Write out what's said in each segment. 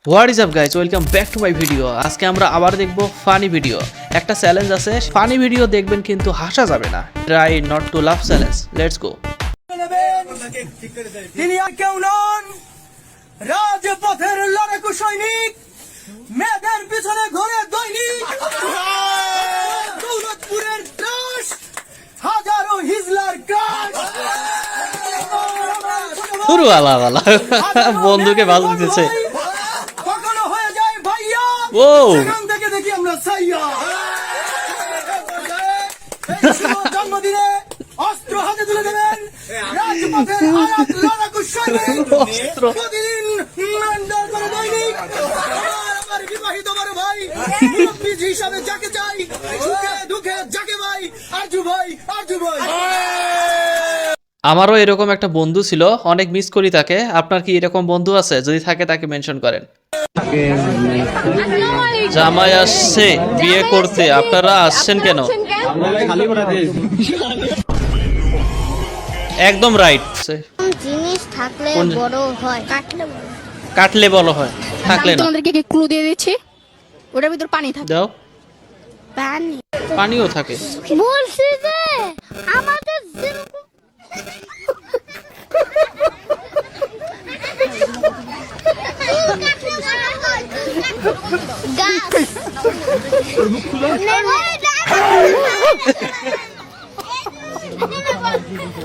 What is up guys, welcome back to my video. আজকে আমরা আবার দেখবো ফানি ভিডিও। একটা চ্যালেঞ্জ আছে, ফানি ভিডিও দেখবেন কিন্তু হাসা যাবে না। Try not to laugh challenge, let's go. তিনি আর কেউ নন, রাজপথের লড়াকু সৈনিক, মেয়েদের পিছনে ঘোরে দৈনিক, দৌলতপুরের ত্রাস, হাজারো হিজলার কাজ। শুরু আলা আলা বন্ধুকে বাজ দিতেছে। কখনো হয়ে যায় ভাইয়া, ও সেখান থেকে দেখি আমরা সাইয়া। এই শুভ জন্মদিনে অস্ত্র হাতে তুলে দেবেন রাজপথের আরাক লড়াকু সৈনিক, অস্ত্র। প্রতিদিন মেন্ডার করে দৈনিক। আমার বিবাহিত বড় ভাই, মুরব্বি হিসাবে যাকে চাই, সুখে দুঃখে যাকে ভাই, আরজু ভাই, আরজু ভাই। আমারও এরকম একটা বন্ধু ছিল, অনেক মিস করি তাকে। আপনার কি এরকম বন্ধু আছে? যদি থাকে তাকে মেনশন করেন। জামাই আসছে বিয়ে করতে, আপনারা আসছেন কেন? একদম রাইট। জিনিস থাকলে কোন- বড় হয়, কাটলে বড় হয়। কাটলে বলো হয়, থাকলে আমি না। তোমাদেরকে ক্লু দিয়ে দিচ্ছি, ওটার ভিতর পানি থাকে। দাও, পানি পানিও থাকে। বলছি যে আমাদের যেরকম গাছ।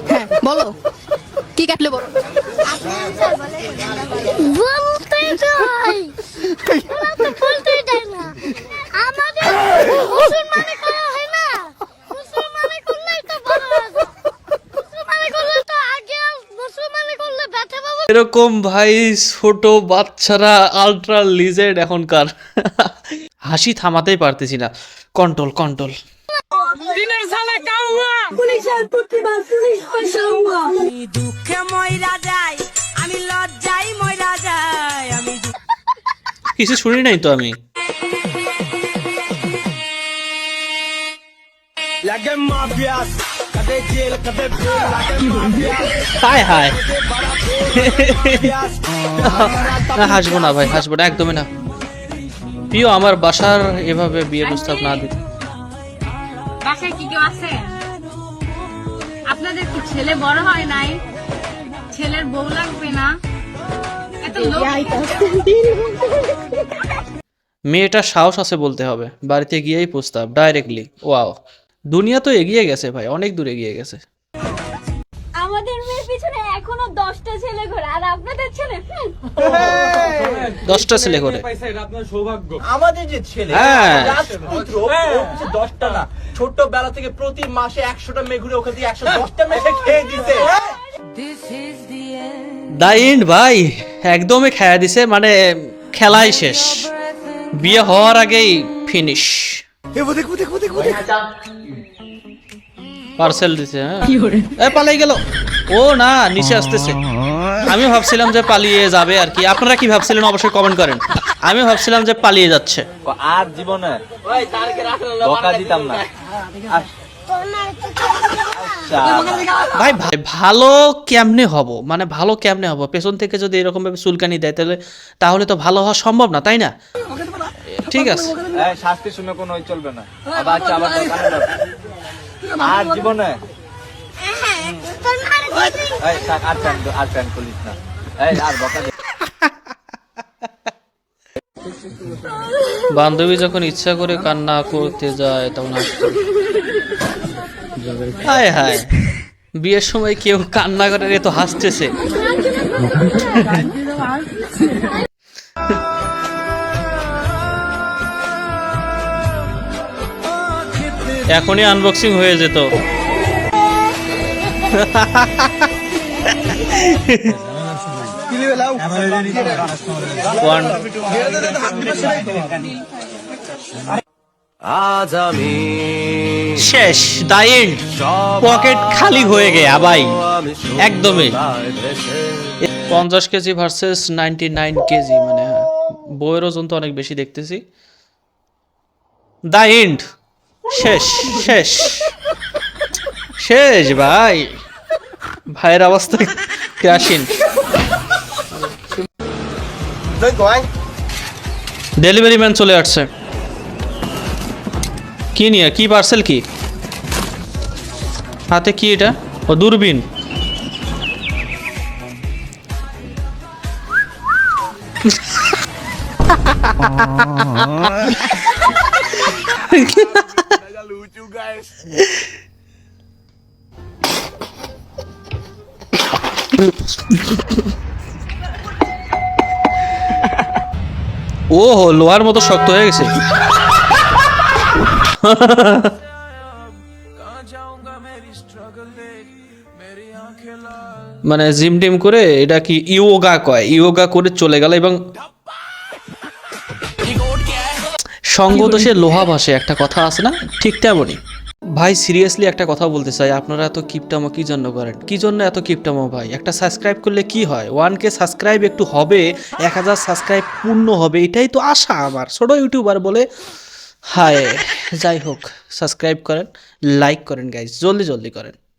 হ্যাঁ বলো, কি কাটলে বড়? বলতেই চাই, ওরা তো বলতেই দেয় না। আমাদের মুসলমানে করা হয় না, মুসলমানে করলেই তো বড় হয়। মুসলমানে করলে তো আগে, মুসলমানে করলে ব্যথা পাবো। এরকম ভাই ছোট বাচ্চারা আলট্রা লিজেন্ড এখনকার। হাসি থামাতেই পারতেছি না। Control control. আমি দুঃখে ময়রা যাই, আমি লজ্জাই ময়রা যাই, আমি কিছু শুনি নাই তো আমি। লাগে মাফিয়াস, কদে জেল কদে ফেল, লাগে মাফিয়াস, হায় হায়। মাফিয়াস। না হাসবো না ভাই, হাসবো না, একদমই না। প্রিয়, আমার বাসার এভাবে বিয়ে প্রস্তাব না দিতে। বাসায় কি কেউ আছে? আপনাদের কি ছেলে বড় হয় নাই? ছেলের বউ লাগবে না? এত লোক মেয়েটা সাহস আছে বলতে হবে, বাড়িতে গিয়েই প্রস্তাব ডাইরেক্টলি। ওয়াও, দুনিয়া তো এগিয়ে গেছে ভাই, অনেক দূর এগিয়ে গেছে। আমাদের মেয়ের পিছনে এখনো 10টা ছেলে ঘোরে, আর আপনাদের ছেলে 10টা ছেলে করে। আমাদের যে ছেলে হ্যাঁ। রাজপুত্র, ও হচ্ছে 10টা না, ছোটবেলা থেকে প্রতি মাসে 100টা মেয়ে ঘুরে ওখান থেকে 110টা মেয়ে খেয়ে দিতে। দা এন্ড ভাই, একদমই খেয়া দিছে, মানে খেলাই শেষ। বিয়ে হওয়ার আগেই ফিনিশ। পার্সেল দিছে। হ্যাঁ পালাই গেল। ও না, নিচে আসতেছে। আমি ভাবছিলাম যে পালিয়ে যাবে আর কি। আপনারা কি ভাবছিলেন অবশ্যই কমেন্ট করেন। আমি ভাবছিলাম যে পালিয়ে যাচ্ছে। আর জীবনে বকা দিতাম না। ভাই ভাই ভালো কেমনে হব, মানে ভালো কেমনে হব? পেছন থেকে যদি এরকম ভাবে চুলকানি দেয় তাহলে তো ভালো হওয়া সম্ভব না, তাই না? ঠিক আছে, এই শাস্তি শুনে কোনো চলবে না। আবার আবার দোকানে যাও। আর জীবনে এই থাক, আর প্যান খুলিস না। এই আর বকা দি- বান্ধবী যখন ইচ্ছা করে কান্না করতে যায় তখন হাসতে। হায় হায়, বিয়ের সময় কেউ কান্না করে, এ তো হাসতেছে। এখনই আনবক্সিং হয়ে যেত। One. আজ আমি শেষ, দা এন্ড। পকেট খালি হয়ে গেয়া ভাই, একদমই। 50 কেজি ভার্সেস 99 কেজি, মানে বইয়ের ওজন তো অনেক বেশি দেখতেছি। দা এন্ড, শেষ শেষ শেষ ভাই। ভাইয়ের অবস্থা ক্রাশিন। Rơi của anh delivery man চলে আসছে। কি নিয়ে, কি পার্সেল, কি হাতে, কি এটা? ও দূরবীন। ও লোহার মতো শক্ত হয়ে গেছে। মানে জিম টিম করে, এটা কি ইয়োগা কয়, ইয়োগা করে চলে গেল এবং সঙ্গ দোষে লোহা ভাসে, একটা কথা আছে না, ঠিক তেমনই। ভাই সিরিয়াসলি একটা কথা বলতে চাই, আপনারা এত কিপটামো কি জন্য করেন? কি জন্য এত কিপটামো ভাই? একটা সাবস্ক্রাইব করলে কি হয়? 1K সাবস্ক্রাইব একটু হবে, 1000 সাবস্ক্রাইব পূর্ণ হবে, এটাই তো আশা আমার, ছোট ইউটিউবার বলে। হায়, যাই হোক, সাবস্ক্রাইব করেন, লাইক করেন গাইজ, জলদি জলদি করেন।